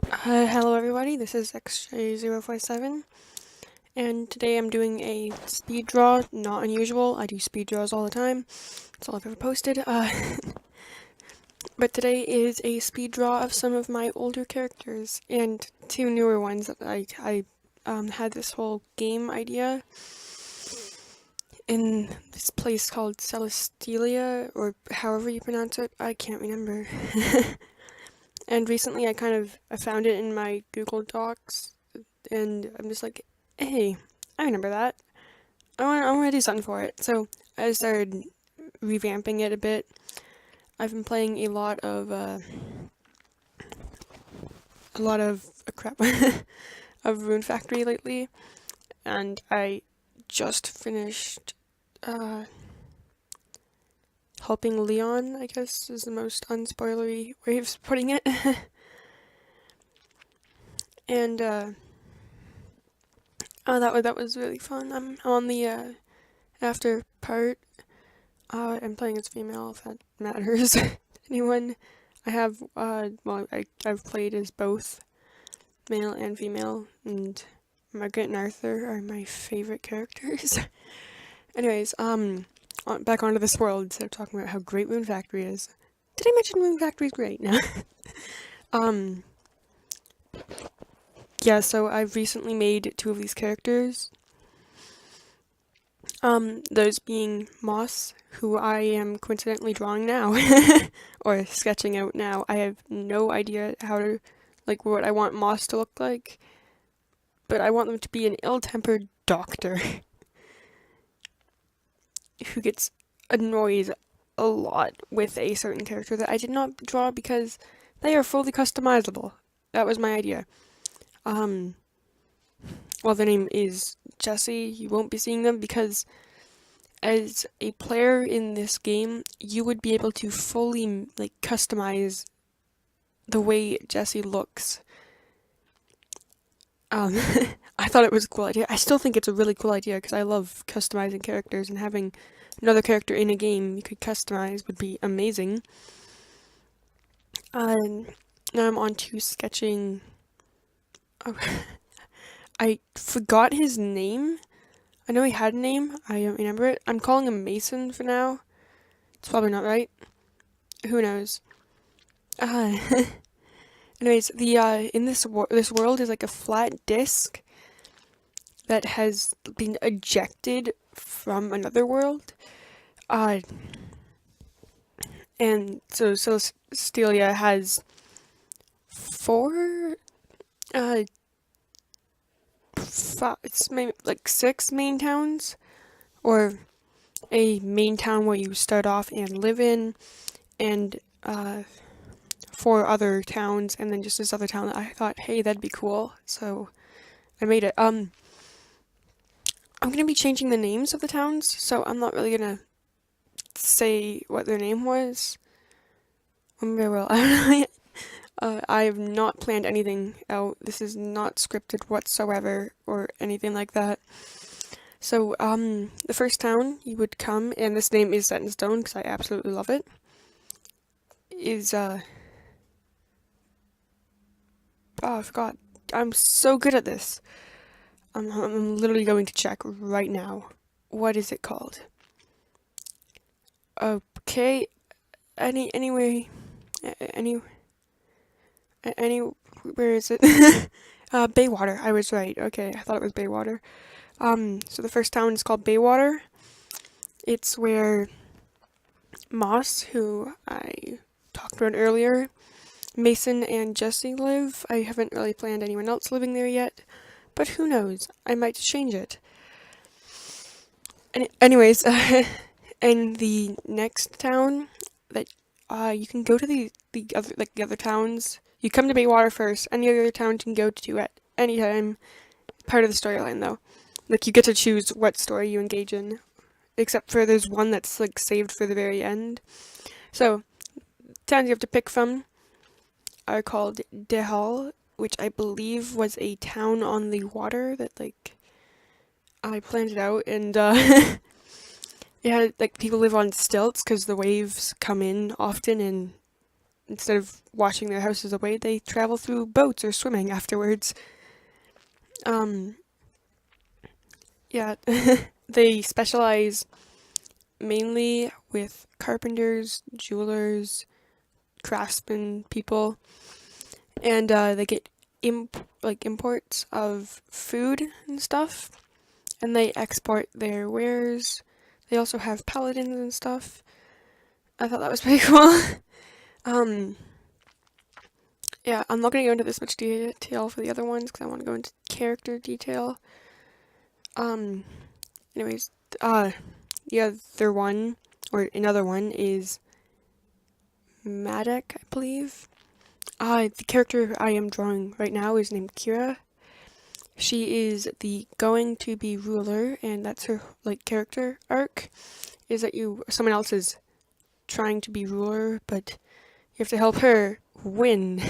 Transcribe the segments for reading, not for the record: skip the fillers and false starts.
Hello everybody, this is XJ047, and today I'm doing a speed draw. Not unusual, I do speed draws all the time. That's all I've ever posted. But today is a speed draw of some of my older characters, and two newer ones that I had this whole game idea in this place called Celesteallea, or however you pronounce it, I can't remember. And recently I found it in my Google Docs, and I'm just like, hey, I remember that. I want to do something for it. So I started revamping it a bit. I've been playing a lot of crap of Rune Factory lately, and I just finished helping Leon, I guess is the most unspoilery way of putting it. And that was really fun. I'm on the after part. I'm playing as female, if that matters. Anyone? I have, I've played as both male and female, and Margaret and Arthur are my favorite characters. Anyways, back onto this world, instead of talking about how great Rune Factory is. Did I mention Rune Factory's great? No. um, yeah, so I've recently made two of these characters. Those being Moss, who I am coincidentally drawing now, or sketching out now. I have no idea how to, like, what I want Moss to look like, but I want them to be an ill-tempered doctor who gets annoyed a lot with a certain character that I did not draw because they are fully customizable. That was my idea. Well, their name is Jesse. You won't be seeing them because as a player in this game, you would be able to fully, like, customize the way Jesse looks. I thought it was a cool idea. I still think it's a really cool idea because I love customizing characters, and having another character in a game you could customize would be amazing. Now I'm on to sketching. Oh, I forgot his name. I know he had a name. I don't remember it. I'm calling him Mason for now. It's probably not right. Who knows? Uh, anyways, the in this world is like a flat disc that has been ejected from another world. And so Celesteallea has four, it's maybe like six main towns, or a main town where you start off and live in, and four other towns, and then just this other town that I thought, hey, that'd be cool, so I made it. I'm gonna be changing the names of the towns, so I'm not really gonna say what their name was. Maybe I will. I don't know. I have not planned anything out. This is not scripted whatsoever or anything like that. So, the first town you would come, and this name is set in stone because I absolutely love it, is, oh, I forgot. I'm so good at this. I'm literally going to check right now. What is it called? Okay, anyway, where is it? Baywater, I was right. Okay, I thought it was Baywater. So the first town is called Baywater. It's where Moss, who I talked about earlier, Mason and Jesse live. I haven't really planned anyone else living there yet, but who knows? I might change it. Anyways, in the next town that you can go to the other towns. You come to Baywater first. Any other town you can go to at any time. Part of the storyline, though. Like, you get to choose what story you engage in, except for there's one that's, like, saved for the very end. So, towns you have to pick from are called Dehal, which I believe was a town on the water that, like, I planned it out, and, it had, like, people live on stilts because the waves come in often and instead of washing their houses away, they travel through boats or swimming afterwards. Yeah, they specialize mainly with carpenters, jewelers, craftsmen, people, and they get imports of food and stuff, and they export their wares. They also have paladins and stuff. I thought that was pretty cool. Yeah, I'm not going to go into this much detail for the other ones because I want to go into character detail. Anyways, the other one, or another one, is Maddock, I believe. The character I am drawing right now is named Kira. She is the going to be ruler, and that's her character arc. Is that someone else is trying to be ruler, but you have to help her win.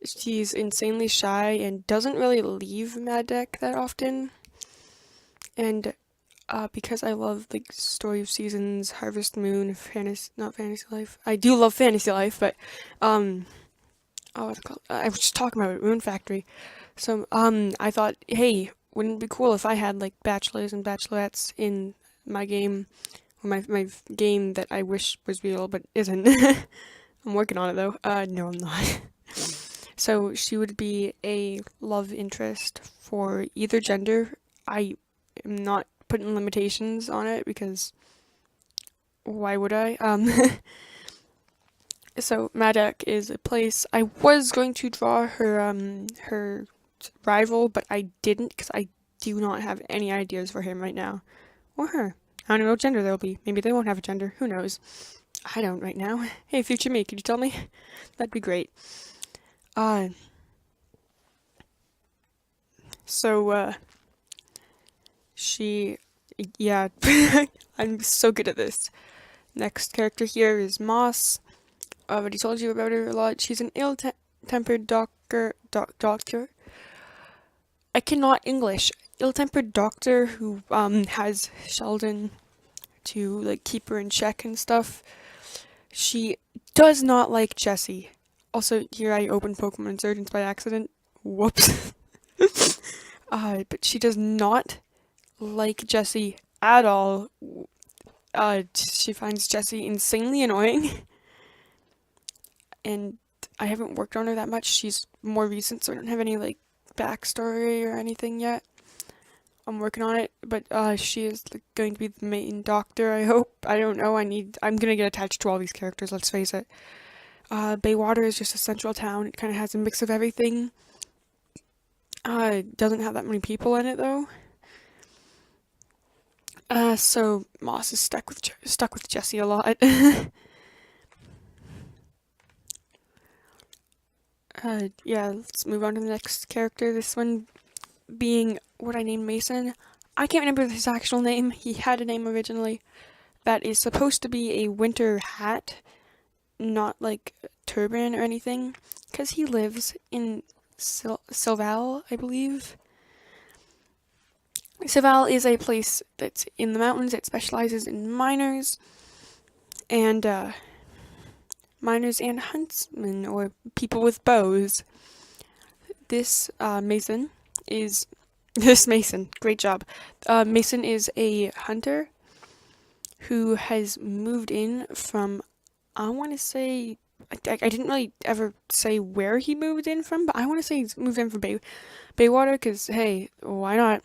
She's insanely shy and doesn't really leave Maddock that often. And because I love Story of Seasons, Harvest Moon, not Fantasy Life. I do love Fantasy Life, but what's it called? I was just talking about it, Moon Factory. So I thought, hey, wouldn't it be cool if I had bachelors and bachelorettes in my game, or my game that I wish was real but isn't. I'm working on it though. No, I'm not. So she would be a love interest for either gender. I am not putting limitations on it because why would I? So Maddock is a place. I was going to draw her rival, but I didn't because I do not have any ideas for him right now. Or her. I don't know what gender they'll be. Maybe they won't have a gender. Who knows? I don't right now. Hey, future me, could you tell me? That'd be great. So, yeah, I'm so good at this. Next character here is Moss. I already told you about her a lot. She's an ill-tempered doctor. I cannot English. Ill-tempered doctor who has Sheldon to keep her in check and stuff. She does not like Jessie. Also, here I opened Pokemon Insurgents by accident. Whoops. But she does not like Jessie at all. She finds Jessie insanely annoying. And I haven't worked on her that much. She's more recent, so I don't have any backstory or anything yet. I'm working on it, but she is going to be the main doctor, I hope. I don't know, I'm gonna get attached to all these characters, let's face it. Baywater is just a central town. It kind of has a mix of everything. It doesn't have that many people in it, though. So Moss is stuck with Jessie a lot. Yeah, let's move on to the next character. This one being what I named Mason. I can't remember his actual name. He had a name originally that is supposed to be a winter hat, not a turban or anything, because he lives in Celesteallea, I believe. Celesteallea is a place that's in the mountains. It specializes in miners and huntsmen, or people with bows. This Mason, great job. Mason is a hunter who has moved in from, I want to say, I didn't really ever say where he moved in from, but I want to say he's moved in from Baywater, because, hey, why not?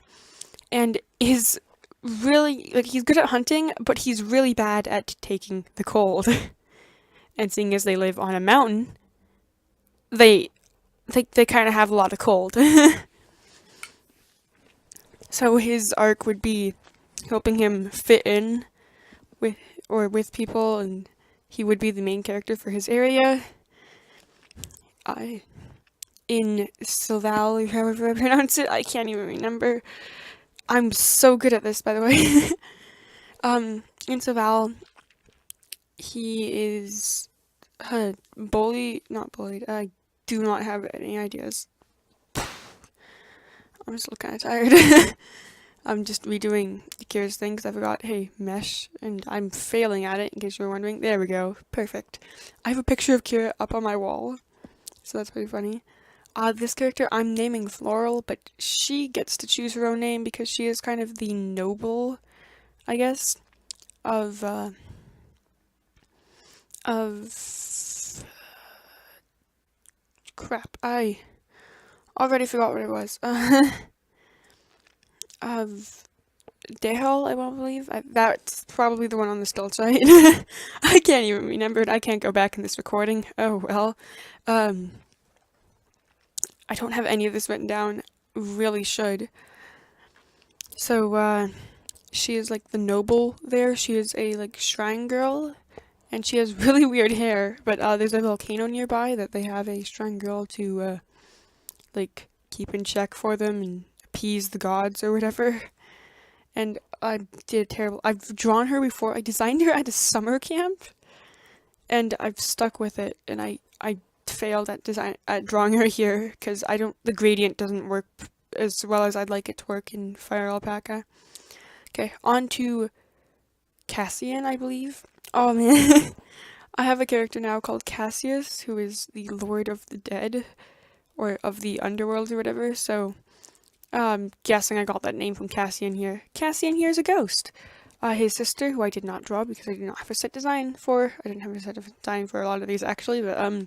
And is really, he's good at hunting, but he's really bad at taking the cold. And seeing as they live on a mountain, they kind of have a lot of cold. So his arc would be helping him fit in with people, and he would be the main character for his area. In Celesteallea, however I pronounce it, I can't even remember. I'm so good at this, by the way. In Celesteallea, he is not bullied. I do not have any ideas. I'm still kind of tired. I'm just redoing the Kira's thing because I forgot, hey, mesh, and I'm failing at it in case you were wondering. There we go. Perfect. I have a picture of Kira up on my wall, so that's pretty funny. This character I'm naming Floral, but she gets to choose her own name because she is kind of the noble, I guess, of crap, I already forgot what it was. Of Dehel, I won't believe. That's probably the one on the skill site. I can't even remember it. I can't go back in this recording. Oh well. I don't have any of this written down. Really should. So, she is like the noble there. She is a like shrine girl, and she has really weird hair. But there's a volcano nearby that they have a shrine girl to like keep in check for them and appease the gods or whatever. And I did terrible. I've drawn her before. I designed her at a summer camp, and I've stuck with it. And I failed at drawing her here because the gradient doesn't work as well as I'd like it to work in Fire Alpaca. Okay, on to Cassian, I believe. Oh man, I have a character now called Cassius, who is the Lord of the Dead, or of the Underworld or whatever. So, guessing I got that name from Cassian here. Cassian here is a ghost. His sister, who I did not draw because I did not have a set design for. I didn't have a set of design for a lot of these actually, but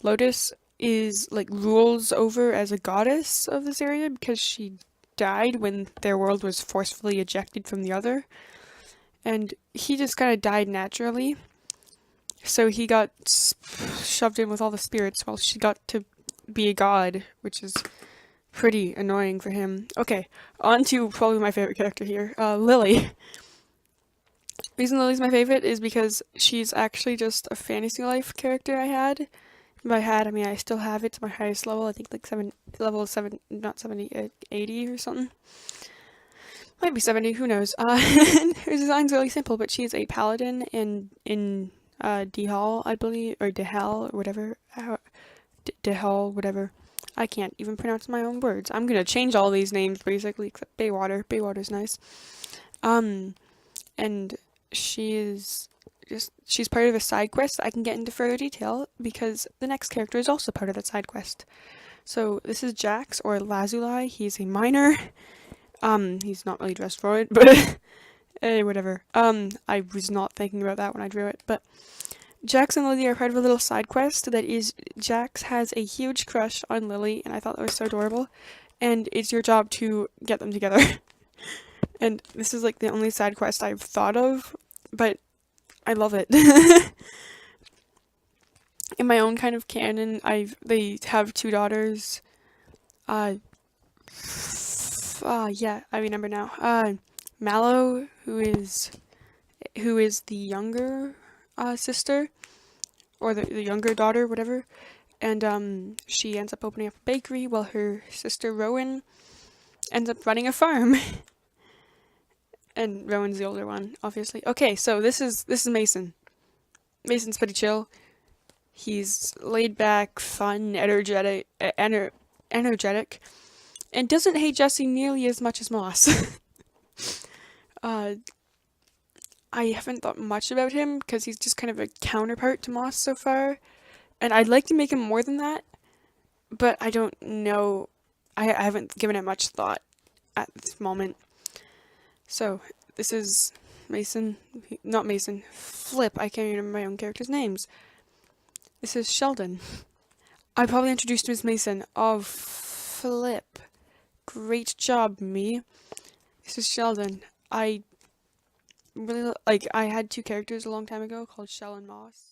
Lotus is like rules over as a goddess of this area because she died when their world was forcefully ejected from the other, and he just kind of died naturally, so he got shoved in with all the spirits while she got to be a god, which is pretty annoying for him. Okay, on to probably my favorite character here, Lily. Reason Lily's my favorite is because she's actually just a fantasy life character I had. By had, I mean I still have it. It's my highest level. I think like level 7, not 70, 80 or something. Might be 70, who knows. Her design's really simple, but she's a paladin in Dehal, I believe, or Dehal, or whatever. Dehal, whatever. I can't even pronounce my own words. I'm gonna change all these names basically, except Baywater. Baywater's nice. And she's part of a side quest I can get into further detail because the next character is also part of that side quest. So this is Jax, or Lazuli. He's a miner. He's not really dressed for it, but whatever. I was not thinking about that when I drew it, but Jax and Lily are part of a little side quest that is Jax has a huge crush on Lily, and I thought that was so adorable, and it's your job to get them together. And this is like the only side quest I've thought of, but I love it. In my own kind of canon, they have 2 daughters. Yeah, I remember now. Mallow, who is the younger sister, or the younger daughter, whatever, and she ends up opening up a bakery while her sister Rowan ends up running a farm. And Rowan's the older one, obviously. Okay, so this is Mason. Mason's pretty chill. He's laid back, fun, energetic, and doesn't hate Jesse nearly as much as Moss. I haven't thought much about him because he's just kind of a counterpart to Moss so far, and I'd like to make him more than that, but I don't know. I haven't given it much thought at this moment. So, this is Mason, not Mason, Flip, I can't remember my own character's names. This is Sheldon. I probably introduced him as Mason. Oh, Flip. Great job, me. This is Sheldon. I really, I had 2 characters a long time ago called Shell and Moss.